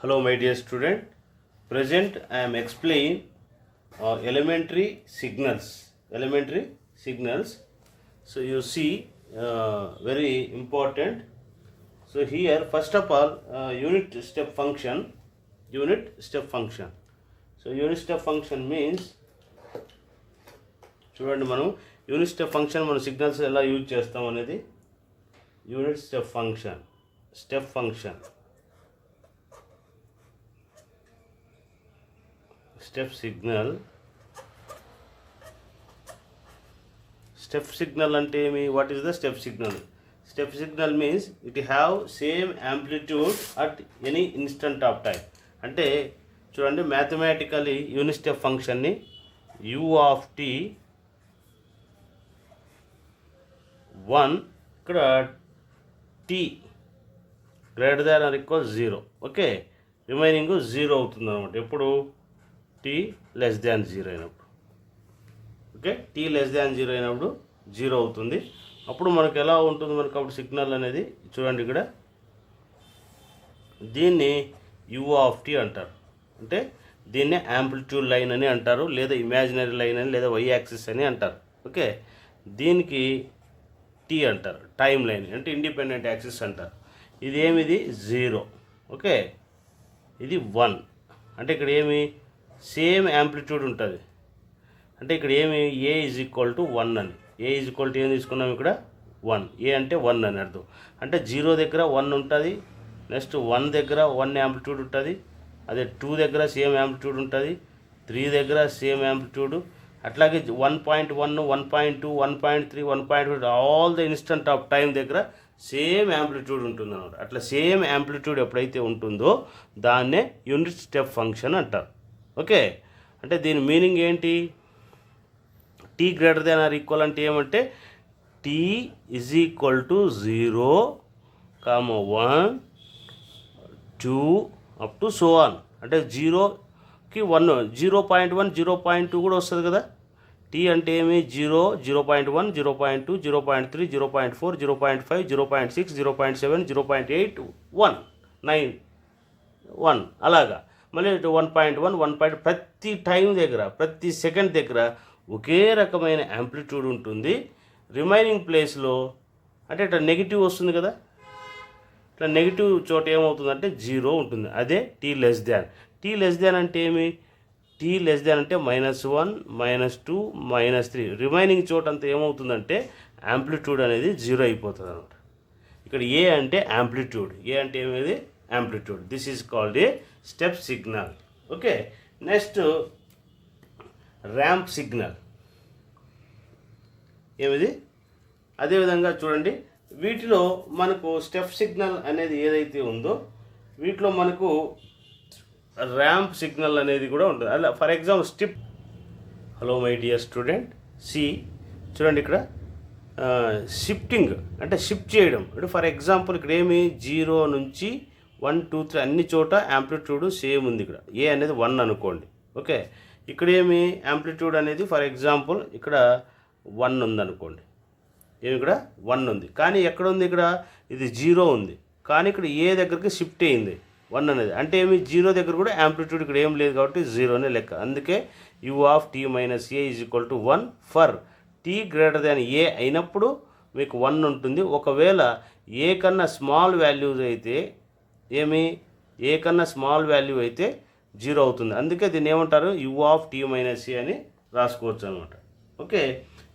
Hello my dear student, present I am explaining elementary signals. So you see very important. So here first of all unit step function. So unit step function means చూడండి మనం unit step function మన signals ఎలా use చేస్తాం అనేది unit step function step signal అంటే ఏమి? What is the step signal? Step signal means it have same amplitude at any instant of time. అంటే చూడండి, మ్యాథమెటికలీ యూనిట్ స్టెప్ ఫంక్షన్ని u ఆఫ్ t 1 ఇక్కడ t greater than or equal 0. Okay, remaining 0 అవుతుంది అనమాట ఎప్పుడు t less than 0 అయినప్పుడు. Okay, t less than 0 అయినప్పుడు 0 అవుతుంది. అప్పుడు మనకు ఎలా ఉంటుంది? మనకు అప్పుడు సిగ్నల్ అనేది చూడండి, ఇక్కడ దీన్ని u ఆఫ్ t అంటారు. అంటే దీన్నే యాంప్లిట్యూడ్ లైన్ అని అంటారు, లేదా ఇమాజినరీ లైన్ అని, లేదా y యాక్సిస్ అని అంటారు. ఓకే, దీనికి t అంటారు, టైం లైన్ అంటే ఇండిపెండెంట్ యాక్సిస్ అంటారు. ఇది ఏమిది 0. ఓకే, ఇది 1. అంటే ఇక్కడ ఏమి సేమ్ యాంప్లిట్యూడ్ ఉంటుంది. అంటే ఇక్కడ ఏమి a ఈజ్ ఈక్వల్ టు 1 అని. a ఈజ్ ఈక్వల్ టు ఏం తీసుకున్నాం ఇక్కడ 1. a అంటే 1 అని అర్థం. అంటే 0 దగ్గర 1 ఉంటుంది, నెక్స్ట్ 1 దగ్గర 1 యాంప్లిట్యూడ్ ఉంటుంది, అదే 2 దగ్గర సేమ్ యాంప్లిట్యూడ్ ఉంటుంది, 3 దగ్గర సేమ్ యాంప్లిట్యూడ్, అట్లాగే 1.1, 1.2, 1.3, 1.4 all the instant of time దగ్గర సేమ్ యాంప్లిట్యూడ్ ఉంటుంది అన్నమాట. అట్లా సేమ్ యాంప్లిట్యూడ్ ఎప్పుడైతే ఉంటుందో దాన్నే యూనిట్ స్టెప్ ఫంక్షన్ అంటారు. ఓకే, అంటే దీని మీనింగ్ ఏంటి? t greater than or equal అంటే ఏమంటే t is equal to 0, 1, 2 up to so on. అంటే 0కి 1, 0.1, 0.2 కూడా వస్తుంది కదా. t అంటే ఏమి 0, 0.1, 0.2, 0.3, 0.4, 0.5, 0.6, 0.7, 0.8, 1, 9, 1 అలాగా. మళ్ళీ 1.1, 1. ప్రతి టైం దగ్గర, ప్రతి సెకండ్ దగ్గర ఒకే రకమైన యాంప్లిట్యూడ్ ఉంటుంది. రిమైనింగ్ ప్లేస్లో అంటే ఇట్లా నెగిటివ్ వస్తుంది కదా, ఇట్లా నెగిటివ్ చోట ఏమవుతుందంటే 0 ఉంటుంది. అదే t less than. t less than అంటే ఏమి? t లెస్ దాన్ అంటే -1, -2, -3. రిమైనింగ్ చోట అంతా ఏమవుతుందంటే యాంప్లిట్యూడ్ అనేది 0 అయిపోతుంది అనమాట. ఇక్కడ a అంటే యాంప్లిట్యూడ్. a అంటే ఏమేది? Amplitude. This is called a step signal. Okay, next ramp signal ఏమిది? అదేవిధంగా చూడండి, వీటిలో మనకు స్టెప్ సిగ్నల్ అనేది ఏదైతే ఉందో వీటిలో మనకు ర్యాంప్ సిగ్నల్ అనేది కూడా ఉంటుంది. అలా for example strip. Hello my dear student, చూడండి ఇక్కడ షిఫ్టింగ్ అంటే షిఫ్ట్ చేయడం. అంటే ఫర్ ఎగ్జాంపుల్ ఇక్కడ ఏమి 0 నుంచి 1, 2, 3 అన్ని చోట యాంప్లిట్యూడ్ సేమ్ ఉంది. ఇక్కడ a అనేది 1 అనుకోండి. ఓకే, ఇక్కడ ఏమి యాంప్లిట్యూడ్ అనేది ఫర్ ఎగ్జాంపుల్ ఇక్కడ 1 ఉందనుకోండి. ఏమి ఇక్కడ 1 ఉంది, కానీ ఎక్కడ ఉంది? ఇక్కడ ఇది 0 ఉంది, కానీ ఇక్కడ ఏ దగ్గరికి షిఫ్ట్ అయింది 1 అనేది. అంటే ఏమి 0 దగ్గర కూడా యాంప్లిట్యూడ్ ఇక్కడ ఏం లేదు కాబట్టి 0 అనే లెక్క. అందుకే u of t minus a is equal to 1 for t greater than a అయినప్పుడు మీకు 1 ఉంటుంది. ఒకవేళ ఏ కన్నా స్మాల్ వాల్యూస్ అయితే ఏ కన్నా స్మాల్ వాల్యూ అయితే 0 అవుతుంది. అందుకే దీన్ని ఏమంటారు? u of t minus a అని రాసుకోవచ్చు అనమాట. ఓకే,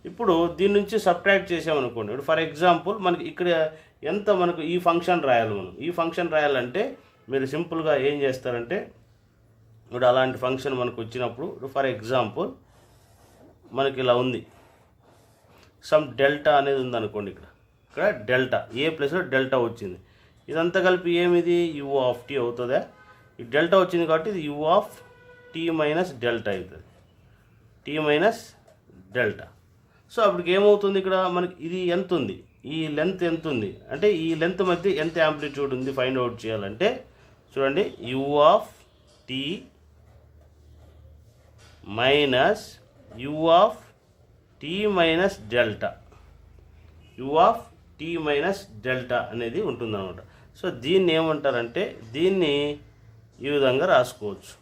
ఇప్పుడు దీని నుంచి సబ్ట్రాక్ట్ చేసామనుకోండి. ఇప్పుడు ఫర్ ఎగ్జాంపుల్ మనకి ఇక్కడ ఎంత మనకు ఈ ఫంక్షన్ రాయాలి. మనం ఈ ఫంక్షన్ రాయాలంటే మీరు సింపుల్గా ఏం చేస్తారంటే, ఇప్పుడు అలాంటి ఫంక్షన్ మనకు వచ్చినప్పుడు ఫర్ ఎగ్జాంపుల్ మనకి ఇలా ఉంది, సమ్ డెల్టా అనేది ఉందనుకోండి. ఇక్కడ డెల్టా ఏ ప్లేస్లో డెల్టా వచ్చింది. ఇదంతా కలిపి ఏమిది? u ఆఫ్ t అవుతుందా? ఈ డెల్టా వచ్చింది కాబట్టి ఇది u of t minus delta అవుతుంది. t minus delta. సో అప్పటికి ఏమవుతుంది? ఇక్కడ మనకి ఇది ఎంత ఉంది, ఈ లెంత్ ఎంత ఉంది అంటే ఈ లెంత్ మధ్య ఎంత యాంప్లిట్యూడ్ ఉంది ఫైండ్ అవుట్ చేయాలంటే చూడండి, u of t minus u of t minus delta, u of t minus delta అనేది ఉంటుందన్నమాట. సో దీన్ని ఏమంటారంటే దీన్ని ఈ విధంగా రాసుకోవచ్చు.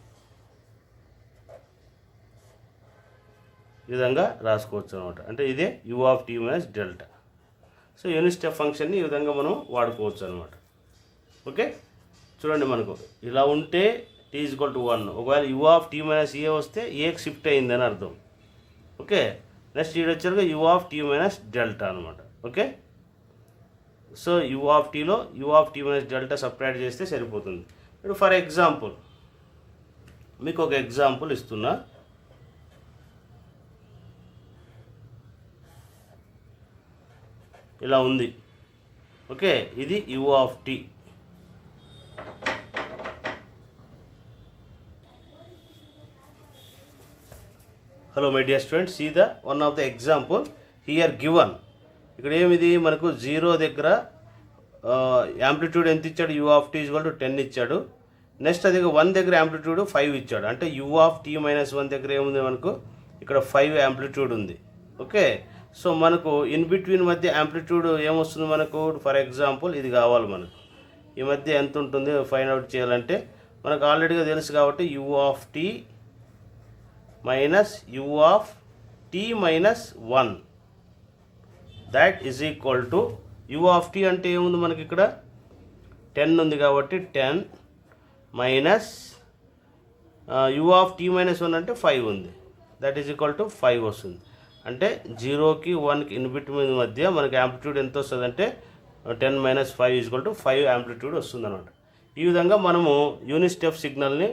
ఈ విధంగా రాసుకోవచ్చు అనమాట. అంటే ఇదే U of tea minus delta. So unit step ఫంక్షన్ని ఈ విధంగా మనం వాడుకోవచ్చు అనమాట. ఓకే, చూడండి మనకు ఇలా ఉంటే టీ ఈజ్ ఈక్వల్ టు 1. ఒకవేళ U of tea minus A వస్తే ఏకి షిఫ్ట్ అయిందని అర్థం. ఓకే, నెక్స్ట్ ఇది వచ్చారుగా U of tea minus delta అనమాట. ఓకే, సో యూ ఆఫ్ టీలో U of tea minus delta separate చేస్తే సరిపోతుంది. ఇప్పుడు ఫర్ ఎగ్జాంపుల్ మీకు ఒక ఎగ్జాంపుల్ ఇస్తున్నా. ఇలా ఉంది. ఓకే, ఇది U of T. Hello my dear students, see the one of the example here given. ఇక్కడ ఏమిది మనకు 0 దగ్గర యాంప్లిట్యూడ్ ఎంత ఇచ్చాడు, U of T equal to 10 ఇచ్చాడు. నెక్స్ట్ అది 1 దగ్గర యాంప్లిట్యూడ్ 5 ఇచ్చాడు. అంటే యూ ఆఫ్ టీ మైనస్ 1 దగ్గర ఏముంది మనకు, ఇక్కడ 5 యాంప్లిట్యూడ్ ఉంది. ఓకే, సో మనకు ఇన్ బిట్వీన్ మధ్య యాంప్లిట్యూడ్ ఏమొస్తుంది మనకు, ఫర్ ఎగ్జాంపుల్ ఇది కావాలి మనకు. ఈ మధ్య ఎంత ఉంటుంది ఫైండ్ అవుట్ చేయాలంటే మనకు ఆల్రెడీగా తెలుసు కాబట్టి U of tea minus U of tea minus 1 that is equal to U of T అంటే ఏముంది మనకి ఇక్కడ 10 ఉంది కాబట్టి 10 minus U of tea minus 1 అంటే 5 ఉంది, దట్ ఈజ్ ఈక్వల్ టు 5 వస్తుంది. అంటే 0కి 1కి ఇన్ బిట్వీన్ మధ్య మనకి యాంప్లిట్యూడ్ ఎంత వస్తుంది అంటే 10 మైనస్ 5 ఈక్వల్ టు 5 యాంప్లిట్యూడ్ వస్తుంది అనమాట. ఈ విధంగా మనము యూనిట్ స్టెప్ సిగ్నల్ని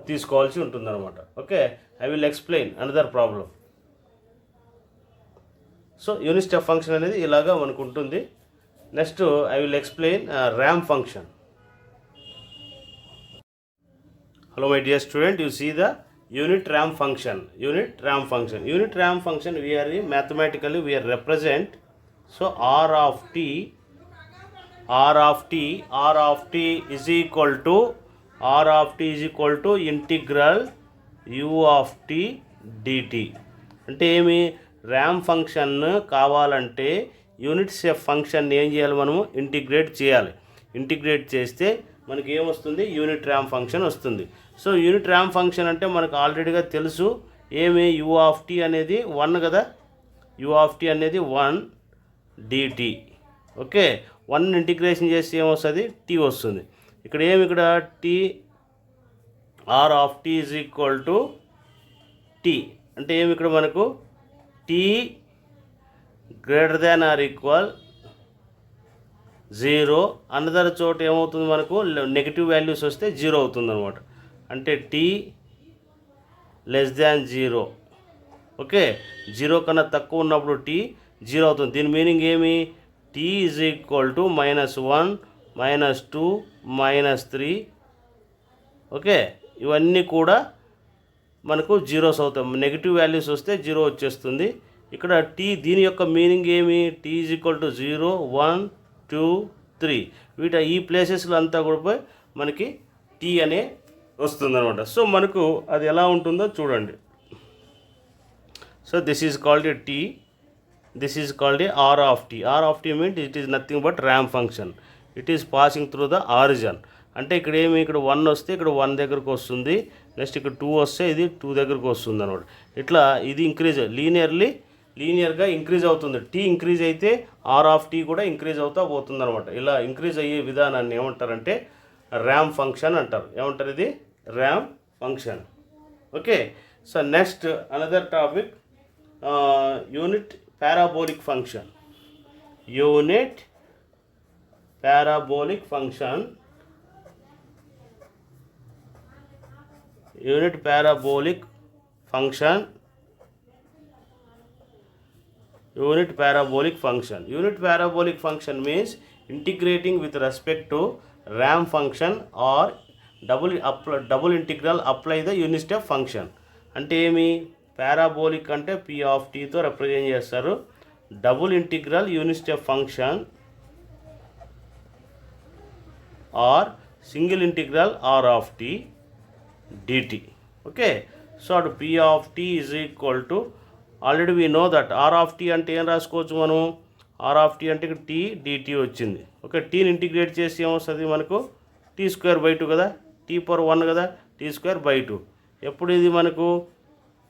తీసుకోవాల్సి ఉంటుందన్నమాట. Okay, I will explain another problem. So unit step function అనేది ఇలాగా మనకు ఉంటుంది. Next I will explain ramp function. Hello my dear student, you see the unit ramp function. Unit ramp function we are mathematically we are represent. So r of t is equal to integral u of t dt. అంటే ఏమి, ramp function కావాలంటే unit step function ఏం చేయాలి, మనము integrate చేయాలి. Integrate చేస్తే మనకి ఏమొస్తుంది, యూనిట్ ర్యాంప్ ఫంక్షన్ వస్తుంది. సో యూనిట్ ర్యాంప్ ఫంక్షన్ అంటే మనకు ఆల్రెడీగా తెలుసు ఏమి, యూ ఆఫ్ టీ అనేది 1 కదా, యూ ఆఫ్ టీ అనేది 1 dt. ఓకే, 1 ఇంటిగ్రేషన్ చేస్తే ఏమొస్తుంది, టీ వస్తుంది. ఇక్కడ ఏమి, ఇక్కడ T R of tea is equal to T అంటే ఏమి, ఇక్కడ మనకు T greater than or equal 0. Another చోట ఏమవుతుంది మనకు, నెగిటివ్ వాల్యూస్ వస్తే 0 అవుతుంది అనమాట. అంటే టీ లెస్ దాన్ 0. ఓకే, 0 కన్నా తక్కువ ఉన్నప్పుడు టీ 0 అవుతుంది. దీని మీనింగ్ ఏమి, T is equal to -1 -2 -3. Okay, ఇవన్నీ కూడా మనకు జీరోస్ అవుతాయి. నెగిటివ్ వాల్యూస్ వస్తే 0 వచ్చేస్తుంది. ఇక్కడ టీ దీని యొక్క మీనింగ్ ఏమి, టీ ఈజ్ ఈక్వల్ టు 0 1 2 3 ఈ ప్లేసెస్లో అంతా కూడా మనకి టీ అనే వస్తుందన్నమాట. సో మనకు అది ఎలా ఉంటుందో చూడండి. So this is called a T, this is called a R of T. R of T means it is nothing but ramp function. It is passing through the origin. అంటే ఇక్కడ ఏమి, ఇక్కడ 1 వస్తే ఇక్కడ 1 దగ్గరకు వస్తుంది. నెక్స్ట్ ఇక్కడ 2 వస్తే ఇది 2 దగ్గరకు వస్తుంది అనమాట. ఇట్లా ఇది ఇంక్రీజ్ లీనియర్గా ఇంక్రీజ్ అవుతుంది. టీ ఇంక్రీజ్ అయితే ఆర్ ఆఫ్ టీ కూడా ఇంక్రీజ్ అవుతా పోతుంది అనమాట. ఇలా ఇంక్రీజ్ అయ్యే విధానాన్ని ఏమంటారంటే ర్యాంప్ ఫంక్షన్ అంటారు. ఏమంటారు, ఇది ramp function. Okay, so next another topic, unit parabolic function. Unit parabolic function. Unit parabolic function. Unit parabolic function. Unit parabolic function means integrating with respect to ramp function or double integral apply the unit step function. అంటే ఏమి, parabolic అంటే p of t తో represent చేస్తారు. Double integral unit step function or single integral r of t dt. Okay, so అటు p of t is equal to already we know that R of T అంటే ఏం రాసుకోవచ్చు మనం, R of T అంటే ఇక్కడ T dt వచ్చింది. Okay, టీని integrate చేసి ఏమొస్తుంది మనకు, t² /2 కదా. t⁻1 కదా, t²/2. ఎప్పుడు ఇది మనకు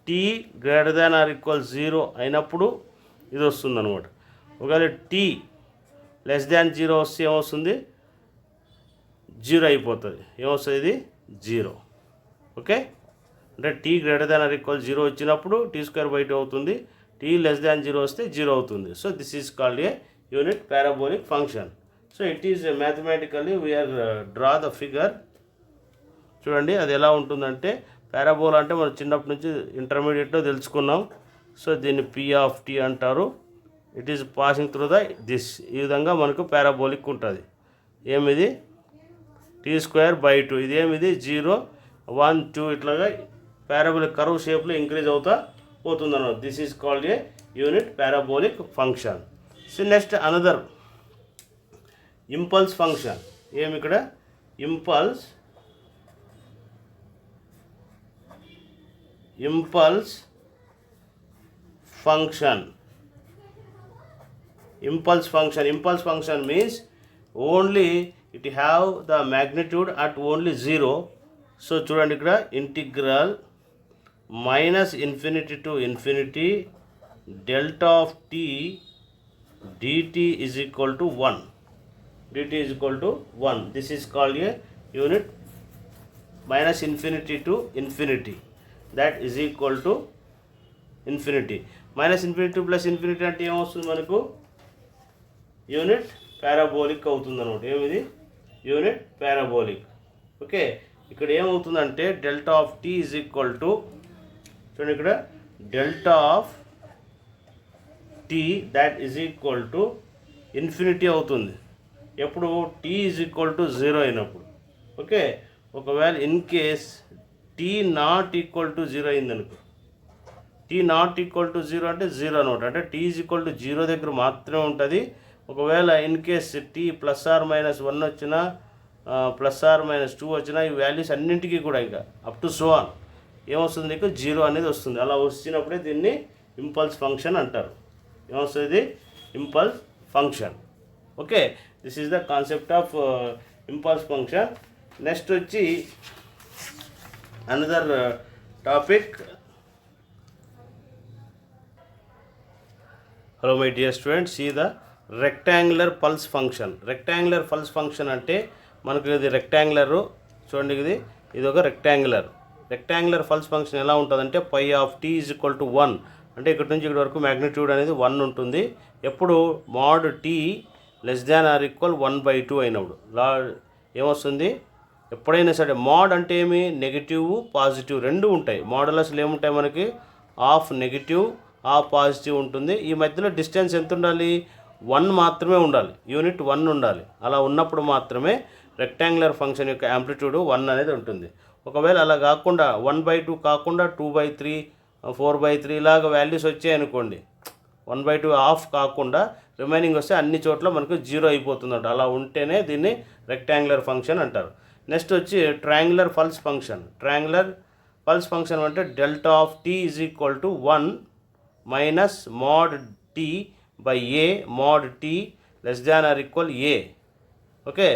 t>0 అయినప్పుడు ఇది వస్తుంది అనమాట. ఒకవేళ t 0 వస్తే ఏమొస్తుంది, 0 అయిపోతుంది. ఏమొస్తుంది, ఇది 0. ఓకే, అంటే t 0 వచ్చినప్పుడు t²/2 అవుతుంది, t<0 వస్తే 0 అవుతుంది. So this is called a unit parabolic function. So it is mathematically we are draw the figure. చూడండి అది ఎలా ఉంటుందంటే, పారాబోలా అంటే మనం చిన్నప్పటి నుంచి ఇంటర్మీడియట్లో తెలుసుకున్నాం. సో దీన్ని p అంటారు. It is passing through this. ఈ విధంగా మనకు పారాబోలిక్ ఉంటుంది. ఏమిది, t²/2. ఇదేమిది 0, 1, 2 ఇట్లాగా పారాబోలిక్ కర్వ్ షేప్లో ఇంక్రీజ్ అవుతా పోతుంది అన్నమాట. This is called a unit parabolic function. So next another impulse function. ఏమి ఇక్కడ impulse function. Impulse function means only it have the magnitude at only 0. So చూడండి ఇక్కడ integral -∞ to ∞ delta of t dt is equal to 1. This is called a unit -∞ to ∞. That is equal to infinity. -∞ to +∞ అంటే ఏమొస్తుంది మనకు, unit parabolic అవుతుంది అనమాట. ఏమిది, unit parabolic. Okay, ఇక్కడ ఏమవుతుందంటే delta of t is equal to, చూడండి ఇక్కడ delta of t that is equal to infinity అవుతుంది ఎప్పుడు t ఈజ్ ఈక్వల్ టు 0 అయినప్పుడు. ఓకే, ఒకవేళ in case t not equal to 0 అయిందనుకో, t నాట్ ఈక్వల్ టు 0 అంటే 0 అనమాట. అంటే t ఈజ్ ఈక్వల్ టు 0 దగ్గర మాత్రమే ఉంటుంది. ఒకవేళ ఇన్ కేస్ t +or-1 వచ్చినా +or-2 వచ్చినా ఈ వాల్యూస్ అన్నింటికీ కూడా ఇంకా అప్ టు సో ఆన్ ఏమొస్తుంది, నీకు 0 అనేది వస్తుంది. అలా వచ్చినప్పుడే దీన్ని ఇంపల్స్ ఫంక్షన్ అంటారు. ఏమొస్తుంది, impulse function. Okay, this is the concept of impulse function. Next వచ్చి another topic. Hello my dear students, see the rectangular pulse function. Rectangular pulse function అంటే మనకు ఇది రెక్టాంగులర్. చూడండి ఇది ఒక రెక్టాంగులర్ పల్స్ ఫంక్షన్ ఎలా ఉంటుందంటే π(t) = 1. అంటే ఇక్కడ నుంచి ఇక్కడ వరకు మ్యాగ్నిట్యూడ్ అనేది 1 ఉంటుంది. ఎప్పుడు mod t < ≤ 1/2 అయినప్పుడు ఏమొస్తుంది, ఎప్పుడైనా సరే మోడ్ అంటే ఏమి, నెగిటివ్ పాజిటివ్ రెండు ఉంటాయి. మోడలస్లు ఏముంటాయి మనకి, హాఫ్ నెగిటివ్ హాఫ్ పాజిటివ్ ఉంటుంది. ఈ మధ్యలో డిస్టెన్స్ ఎంత ఉండాలి, 1 మాత్రమే ఉండాలి, యూనిట్ 1 ఉండాలి. అలా ఉన్నప్పుడు మాత్రమే రెక్టాంగులర్ ఫంక్షన్ యొక్క యాంప్లిట్యూడ్ 1 అనేది ఉంటుంది. ఒకవేళ అలా కాకుండా 1/2 కాకుండా 2/3 4/3 ఇలాగ వాల్యూస్ వచ్చాయనుకోండి, 1/2 హాఫ్ కాకుండా రిమైనింగ్ వస్తే అన్ని చోట్ల మనకు 0 అయిపోతుందట. అలా ఉంటేనే దీన్ని రెక్టాంగులర్ ఫంక్షన్ అంటారు. నెక్స్ట్ వచ్చి triangular pulse function. Triangular pulse function అంటే delta of t is equal to 1 minus mod t by a mod t < a. Okay,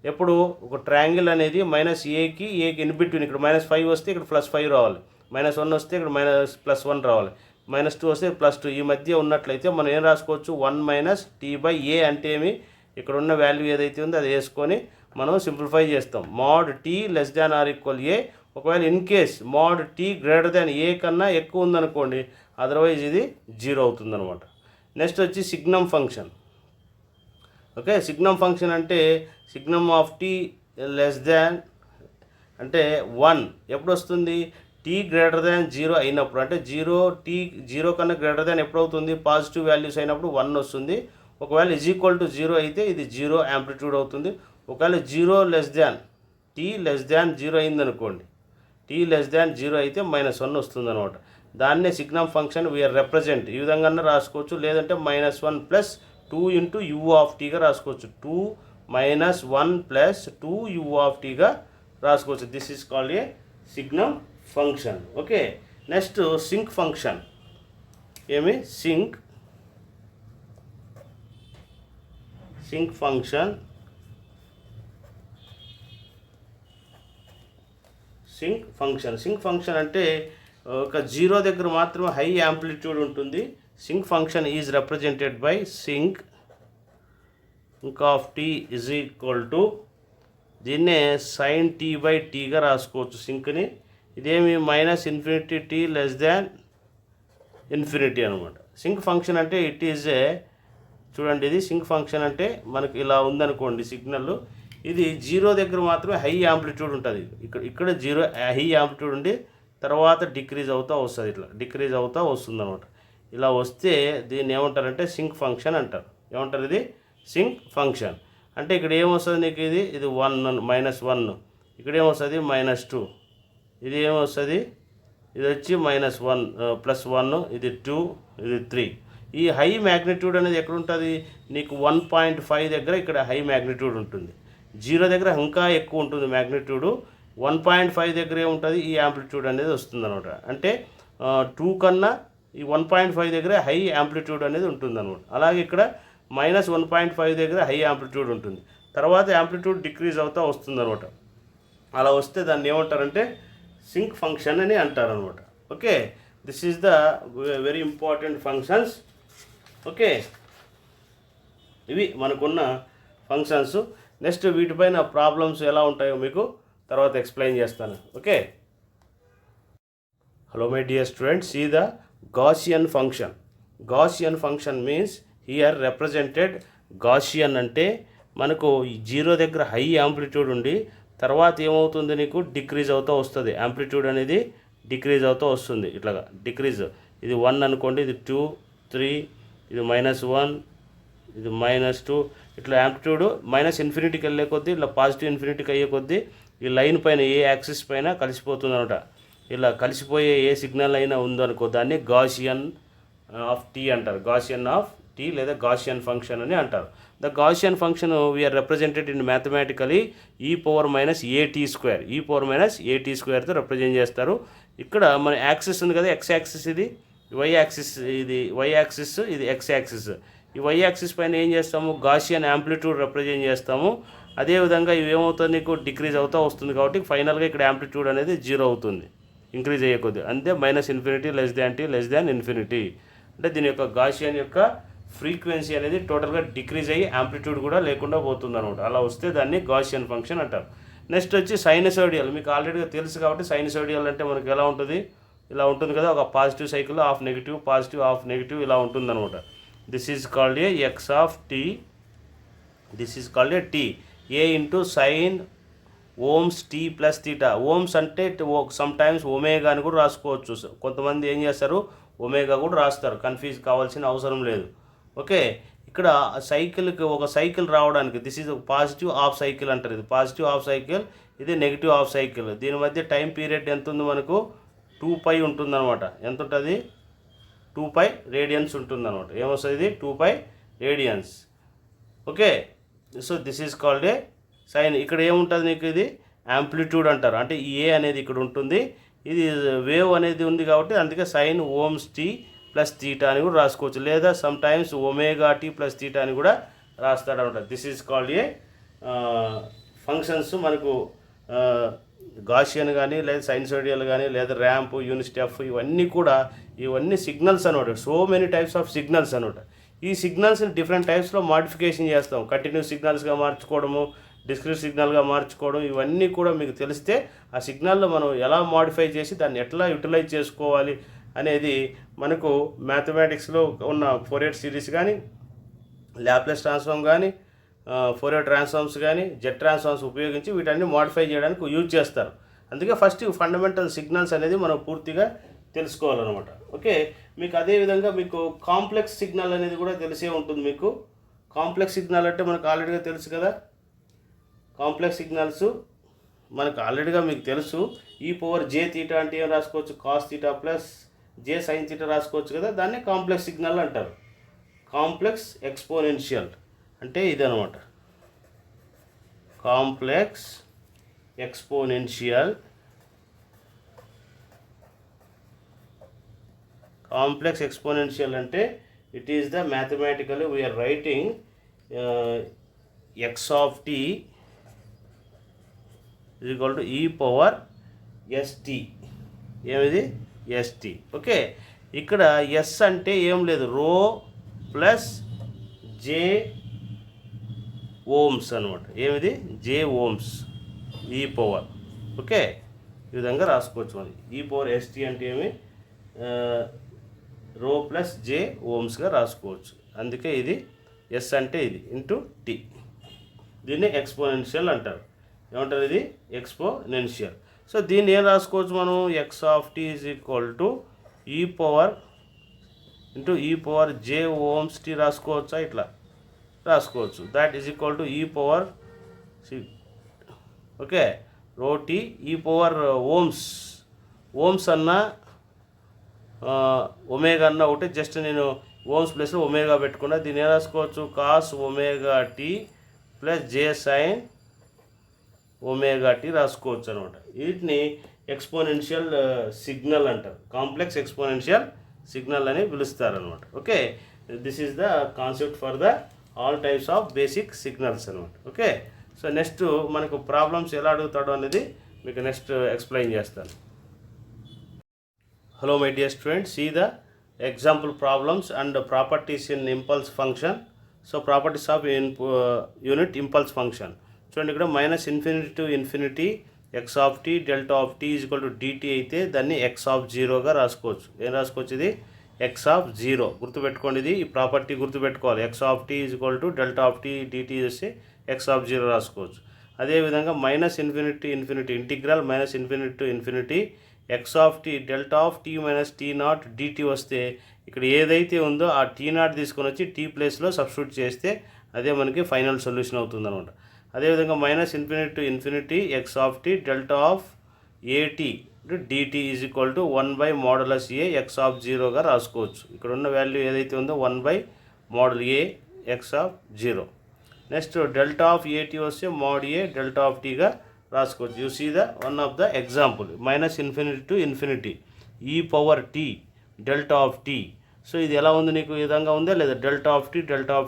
ఎప్పుడు ఒక ట్రయాంగిల్ అనేది -aకి ఇన్ బిట్వీన్, ఇక్కడ -5 వస్తే ఇక్కడ +5 రావాలి, -1 వస్తే ఇక్కడ +1 రావాలి, -2 వస్తే +2 ఈ మధ్య ఉన్నట్లయితే మనం ఏం రాసుకోవచ్చు, 1 - t/a అంటే ఏమి, ఇక్కడ ఉన్న వాల్యూ ఏదైతే ఉందో అది వేసుకొని మనం సింప్లిఫై చేస్తాం. mod t < a. ఒకవేళ in case mod t > a కన్నా ఎక్కువ ఉందనుకోండి, అదర్వైజ్ ఇది 0 అవుతుందన్నమాట. నెక్స్ట్ వచ్చి signum function. Okay, signum function అంటే సిగ్నమ్ ఆఫ్ t అంటే 1 ఎప్పుడు వస్తుంది, t < 0 అయినప్పుడు. అంటే 0 కన్నా గ్రేటర్ ఎప్పుడు అవుతుంది, పాజిటివ్ వాల్యూస్ అయినప్పుడు 1 వస్తుంది. ఒకవేళ = 0 అయితే ఇది 0 యాంప్లిట్యూడ్ అవుతుంది. ఒకవేళ t < 0 అయిందనుకోండి, t < 0 అయితే -1 వస్తుంది అనమాట. దాన్నే సిగ్నమ్ ఫంక్షన్ వీఆర్ రిప్రజెంట్ ఈ విధంగా రాసుకోవచ్చు, లేదంటే -1 + 2 * u(t)గా రాసుకోవచ్చు. 2 - 1 + 2 u(t)గా రాసుకోవచ్చు. This is called a signum function. Okay, next sinc function. ఏమి సింక్ ఫంక్షన్ సింక్ ఫంక్షన్ అంటే ఒక జీరో దగ్గర మాత్రమే హై యాంప్లిట్యూడ్ ఉంటుంది. Sinc function is represented by sinc of tea is equal to, దీన్నే సైన్ టీ బై టీగా రాసుకోవచ్చు సింక్ని. ఇదేమి -∞ టీ >∞ అనమాట. సింక్ ఫంక్షన్ అంటే ఇట్ ఈజ్ ఏ, చూడండి ఇది సింక్ ఫంక్షన్ అంటే మనకి ఇలా ఉందనుకోండి సిగ్నల్, ఇది జీరో దగ్గర మాత్రమే హై యాంప్లిట్యూడ్ ఉంటుంది. ఇక్కడ జీరో హై యాంప్లిట్యూడ్ ఉండి తర్వాత డిక్రీజ్ అవుతూ వస్తుంది, ఇట్లా డిక్రీజ్ అవుతూ వస్తుంది అనమాట. ఇలా వస్తే దీన్ని ఏమంటారంటే సింక్ ఫంక్షన్ అంటారు. ఏమంటారు? ఇది సింక్ ఫంక్షన్ అంటే ఇక్కడ ఏమొస్తుంది నీకు, ఇది -1, ఇక్కడ ఏమొస్తుంది -2, ఇది ఏమొస్తుంది, ఇది వచ్చి -1 +1, ఇది 2, ఇది 3. ఈ హై మ్యాగ్నిట్యూడ్ అనేది ఎక్కడ ఉంటుంది నీకు 1.5 దగ్గర ఇక్కడ హై మ్యాగ్నిట్యూడ్ ఉంటుంది. జీరో దగ్గర ఇంకా ఎక్కువ ఉంటుంది మ్యాగ్నిట్యూడ్, 1.5 దగ్గరే ఉంటుంది ఈ యాంప్లిట్యూడ్ అనేది వస్తుంది అనమాట. అంటే 2 కన్నా ఈ 1.5 దగ్గర హై యాంప్లిట్యూడ్ అనేది ఉంటుంది అనమాట. అలాగే ఇక్కడ -1.5 దగ్గర హై యాంప్లిట్యూడ్ ఉంటుంది, తర్వాత యాంప్లిట్యూడ్ డిక్రీజ్ అవుతూ వస్తుంది అనమాట. అలా వస్తే దాన్ని ఏమంటారంటే సింక్ ఫంక్షన్ అని అంటారు అనమాట. Okay, this is the very important functions. Okay, ఇవి మనకున్న ఫంక్షన్స్. నెక్స్ట్ వీటిపైన ప్రాబ్లమ్స్ ఎలా ఉంటాయో మీకు తర్వాత ఎక్స్ప్లెయిన్ చేస్తాను. Okay, hello my dear students, see the Gaussian function. Gaussian function means here represented, Gaussian అంటే మనకు జీరో దగ్గర హై యాంప్లిట్యూడ్ ఉండి తర్వాత ఏమవుతుంది నీకు డిక్రీజ్ అవుతూ వస్తుంది, యాంప్లిట్యూడ్ అనేది డిక్రీజ్ అవుతూ వస్తుంది. ఇట్లాగా డిక్రీజ్, ఇది 1 అనుకోండి, ఇది 2, 3, ఇది -1, ఇది -2, ఇట్లా యాంప్లిట్యూడ్ -∞ వెళ్ళే కొద్దీ ఇట్లా +∞ అయ్యే కొద్దీ ఈ లైన్ పైన ఏ యాక్సిస్ పైన కలిసిపోతుంది అనమాట. ఇలా కలిసిపోయే ఏ సిగ్నల్ అయినా ఉందనుకో దాన్ని గాసియన్ ఆఫ్ టీ అంటారు. గాసియన్ ఆఫ్ టీ లేదా గాసియన్ ఫంక్షన్ అని అంటారు. The Gaussian function we are represented in mathematically e⁻−at²తో రిప్రజెంట్ చేస్తారు. ఇక్కడ మన యాక్సిస్ ఉంది కదా, ఎక్స్ యాక్సిస్, ఇది వై యాక్సిస్, ఇది వై యాక్సిస్, ఇది ఎక్స్ యాక్సిస్. ఈ వై యాక్సిస్ పైన ఏం చేస్తాము, గాసియన్ యాంప్లిట్యూడ్ రిప్రజెంట్ చేస్తాము. అదేవిధంగా ఇవి ఏమవుతుంది నీకు డిక్రీజ్ అవుతూ వస్తుంది కాబట్టి ఫైనల్గా ఇక్కడ యాంప్లిట్యూడ్ అనేది 0 అవుతుంది, ఇంక్రీజ్ అయ్యే కొద్ది. అంతే -∞ >T >∞ అంటే దీని యొక్క గాసియన్ యొక్క ఫ్రీక్వెన్సీ అనేది టోటల్గా డిక్రీజ్ అయ్యి యాంప్లిట్యూడ్ కూడా లేకుండా పోతుంది అనమాట. అలా వస్తే దాన్ని గాసియన్ ఫంక్షన్ అంటారు. నెక్స్ట్ వచ్చి సైనసోడియల్. మీకు ఆల్రెడీగా తెలుసు కాబట్టి సైనసోడియల్ అంటే మనకి ఎలా ఉంటుంది, ఇలా ఉంటుంది కదా, ఒక positive cycle, half negative, positive, half negative ఇలా ఉంటుంది అనమాట. This is called a x of t, this is called a t, a into sine Ohm's t plus theta. Ohms అంటే సమ్ టైమ్స్ ఒమేగా అని కూడా రాసుకోవచ్చు. కొంతమంది ఏం చేస్తారు, ఒమేగా కూడా రాస్తారు, కన్ఫ్యూజ్ కావాల్సిన అవసరం లేదు. ఓకే, ఇక్కడ సైకిల్కి ఒక సైకిల్ రావడానికి this is positive half cycle అంటారు. ఇది పాజిటివ్ హాఫ్ సైకిల్, ఇది నెగిటివ్ హాఫ్ సైకిల్. దీని మధ్య టైం పీరియడ్ ఎంత ఉంది మనకు, 2π ఉంటుందన్నమాట. ఎంత ఉంటుంది, 2π రేడియన్స్ ఉంటుందన్నమాట. ఏమొస్తుంది, ఇది 2π radians. Okay, so this is called a sine. ఇక్కడ ఏముంటుంది నీకు, ఇది యాంప్లిట్యూడ్ అంటారు. అంటే ఈ ఏ అనేది ఇక్కడ ఉంటుంది, ఇది వేవ్ అనేది ఉంది కాబట్టి అందుకే sine Ohm's t plus theta అని కూడా రాసుకోవచ్చు, లేదా sometimes omega t plus theta అని కూడా రాస్తాడనమాట. This is called a functions. మనకు గాసియన్ కానీ లేదా సైన్సోడియల్ కానీ లేదా ర్యాంప్, యూనిట్ స్టెప్, ఇవన్నీ సిగ్నల్స్ అనమాట. So many types of signals అనమాట. ఈ సిగ్నల్స్ని డిఫరెంట్ టైప్స్లో మాడిఫికేషన్ చేస్తాం. కంటిన్యూస్ సిగ్నల్స్గా మార్చుకోవడము, డిస్క్రీట్ సిగ్నల్గా మార్చుకోవడం, ఇవన్నీ కూడా మీకు తెలిస్తే ఆ సిగ్నల్లో మనం ఎలా మాడిఫై చేసి దాన్ని ఎట్లా యూటిలైజ్ చేసుకోవాలి అనేది మనకు మ్యాథమెటిక్స్లో ఉన్న ఫోరియర్ సిరీస్ కానీ, ల్యాప్లేస్ ట్రాన్స్ఫార్మ్ కానీ, ఫోరియర్ ట్రాన్స్ఫార్మ్స్ కానీ, జెట్ ట్రాన్స్ఫార్మ్స్ ఉపయోగించి వీటన్ని మాడిఫై చేయడానికి యూజ్ చేస్తారు. అందుకే ఫస్ట్ ఫండమెంటల్ సిగ్నల్స్ అనేది మనం పూర్తిగా తెలుసుకోవాలన్నమాట. ఓకే, మీకు అదేవిధంగా మీకు కాంప్లెక్స్ సిగ్నల్ అనేది కూడా తెలిసే ఉంటుంది. మీకు కాంప్లెక్స్ సిగ్నల్ అంటే మనకు ఆల్రెడీగా తెలుసు కదా. కాంప్లెక్స్ సిగ్నల్స్ మనకు ఆల్రెడీగా మీకు తెలుసు. e⁻j∠θ అంటే ఏం రాసుకోవచ్చు, cos θ ప్లస్ j sin θ రాసుకోవచ్చు కదా. దాన్ని కాంప్లెక్స్ సిగ్నల్ అంటారు. కాంప్లెక్స్ ఎక్స్పోనెన్షియల్ అంటే ఇదనమాట. కాంప్లెక్స్ ఎక్స్పోనెన్షియల్, కాంప్లెక్స్ ఎక్స్పోనెన్షియల్ అంటే it is the mathematical we are writing x of t is equal to e⁻ s t, ఏమిది ఎస్టీ. ఓకే, ఇక్కడ ఎస్ అంటే ఏం లేదు, రో ప్లస్ జే ఓమ్స్ అనమాట. ఏమిది జే ఓమ్స్ ఈ పవర్. ఓకే, ఈ విధంగా రాసుకోవచ్చు. మరి ఈ పవర్ ఎస్టీ అంటే ఏమి, రో ప్లస్ జే ఓమ్స్గా రాసుకోవచ్చు. అందుకే ఇది ఎస్ అంటే ఇది ఇంటూ టీ. దీన్ని ఎక్స్పోనెన్షియల్ అంటారు. ఏమంటారు, ఇది ఎక్స్పోనెన్షియల్. సో దీన్ని ఏం రాసుకోవచ్చు మనం, x of tea is equal to e power into e power j ohms t రాసుకోవచ్చా, ఇట్లా రాసుకోవచ్చు. That is equal to e power okay rho t e power ohms అన్న ఒమేగా అన్న ఒకటి, జస్ట్ నేను ఓమ్స్ ప్లస్లో ఒమేగా పెట్టుకున్నా. దీన్ని ఏం రాసుకోవచ్చు, cos omega t plus j sine omega t రాసుకోవచ్చు అనమాట. వీటిని ఎక్స్పోనెన్షియల్ సిగ్నల్ అంటారు, కాంప్లెక్స్ ఎక్స్పోనెన్షియల్ సిగ్నల్ అని పిలుస్తారనమాట. Okay, this is the concept for the all types of basic signals అనమాట. ఓకే, సో నెక్స్ట్ మనకు ప్రాబ్లమ్స్ ఎలా అడుగుతాడో అనేది మీకు నెక్స్ట్ ఎక్స్ప్లెయిన్ చేస్తాను. Hello my dear students, see the example problems and properties in impulse function. So properties of unit impulse function చూడండి. ఇక్కడ -∞ to ∞ x of t delta of tea is equal to dt అయితే దాన్ని X of జీరోగా రాసుకోవచ్చు. ఏం రాసుకోవచ్చు, ఇది X of zero. గుర్తుపెట్టుకోండి, ఇది ఈ ప్రాపర్టీ గుర్తుపెట్టుకోవాలి. X of tea is equal to delta of t dt చేస్తే ఎక్స్ ఆఫ్ జీరో రాసుకోవచ్చు. అదేవిధంగా -∞ to integral -∞ to ∞ x of t delta of tea minus t naught dt వస్తే ఇక్కడ ఏదైతే ఉందో ఆ టీ నాట్ తీసుకొని వచ్చి టీ ప్లేస్లో సబ్స్టిట్యూట్ చేస్తే అదే మనకి ఫైనల్ సొల్యూషన్ అవుతుంది అనమాట. అదేవిధంగా -∞ to ∞ x of t delta of a t d t is equal to 1/|a x of జీరోగా రాసుకోవచ్చు. ఇక్కడ ఉన్న వాల్యూ ఏదైతే ఉందో 1/|a x of zero. Next delta of a t వస్తే mod a డెల్టా ఆఫ్ టీగా రాసుకోవచ్చు. You see the one of the example -∞ to ∞ ఈ power t delta of t. So ఇది ఎలా ఉంది, నీకు ఈ విధంగా ఉందా లేదా, డెల్టా ఆఫ్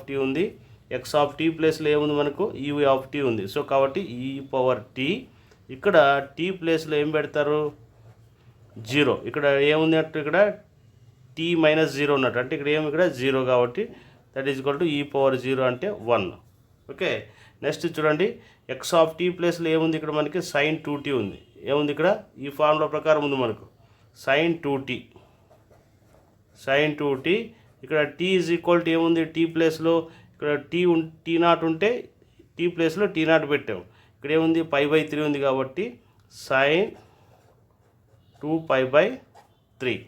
టీ ఉంది. ఎక్స్ ఆఫ్ టీ ప్లేస్లో ఏముంది మనకు, ఈ ఆఫ్ టీ ఉంది. సో కాబట్టి ఈ పవర్ టీ, ఇక్కడ టీ ప్లేస్లో ఏం పెడతారు, జీరో. ఇక్కడ ఏముంది అంటే ఇక్కడ టీ -0 ఉన్నట్టు, అంటే ఇక్కడ ఏమి ఇక్కడ జీరో, కాబట్టి that is equal to e power zero అంటే 1. ఓకే, నెక్స్ట్ చూడండి, ఎక్స్ ఆఫ్ టీ ప్లేస్లో ఏముంది, ఇక్కడ మనకి sin 2t ఉంది. ఏముంది ఇక్కడ ఈ ఫార్ములా ప్రకారం ఉంది మనకు sin 2t. ఇక్కడ టీ ఈజ్ ఈక్వల్ టు ఏముంది, టీ ప్లేస్లో ఇక్కడ టీ నాట్ ఉంటే టీ ప్లేస్లో టీ నాట్ పెట్టాము. ఇక్కడ ఏముంది π/3 ఉంది, కాబట్టి sin 2π/3.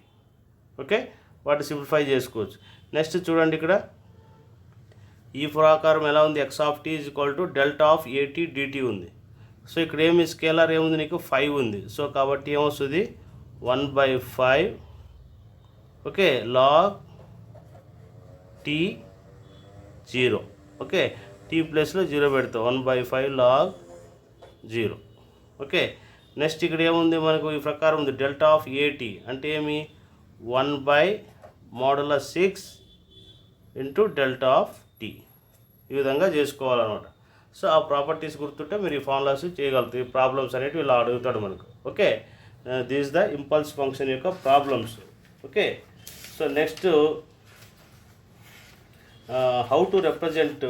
ఓకే, వాటి సింప్లిఫై చేసుకోవచ్చు. నెక్స్ట్ చూడండి, ఇక్కడ ఈ ప్రకారం ఎలా ఉంది, x of tea is equal to delta of a t dt ఉంది. సో ఇక్కడ ఏమి స్కేలర్ ఏముంది, నీకు 5 ఉంది. సో కాబట్టి ఏమొస్తుంది 1/5 okay log t 0. Okay, t ప్లేస్లో 0 పెడతాం, 1/5 లాగ్ 0. ఓకే, నెక్స్ట్ ఇక్కడ ఏముంది మనకు ఈ ప్రకారం ఉంది, డెల్టా ఆఫ్ ఏటీ అంటే ఏమి 1/6 ఇంటూ డెల్టా ఆఫ్ టీ. ఈ విధంగా చేసుకోవాలన్నమాట. సో ఆ ప్రాపర్టీస్ గుర్తుంటే మీరు ఈ ఫార్ములాస్ చేయగలుగుతారు. ఈ ప్రాబ్లమ్స్ అనేవి ఇలా అడుగుతాడు మనకు. Okay, this the impulse function యొక్క problems. Okay, so next how to represent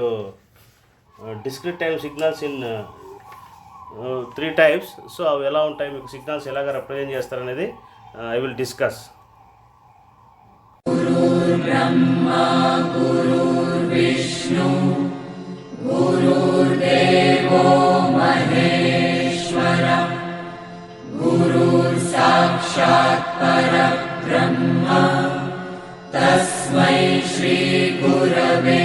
discrete time signals in 3 types. So అవి ఎలా ఉంటాయి, మీకు సిగ్నల్స్ ఎలాగ రిప్రజెంట్ చేస్తారనేది ఐ విల్ డిస్కస్. బ్రహ్మా గురుర్విష్ణు గురుర్దేవో మహేశ్వర గురుర్ సాక్షాత్ పరబ్రహ్మ తస్మై శ్రీ గురవే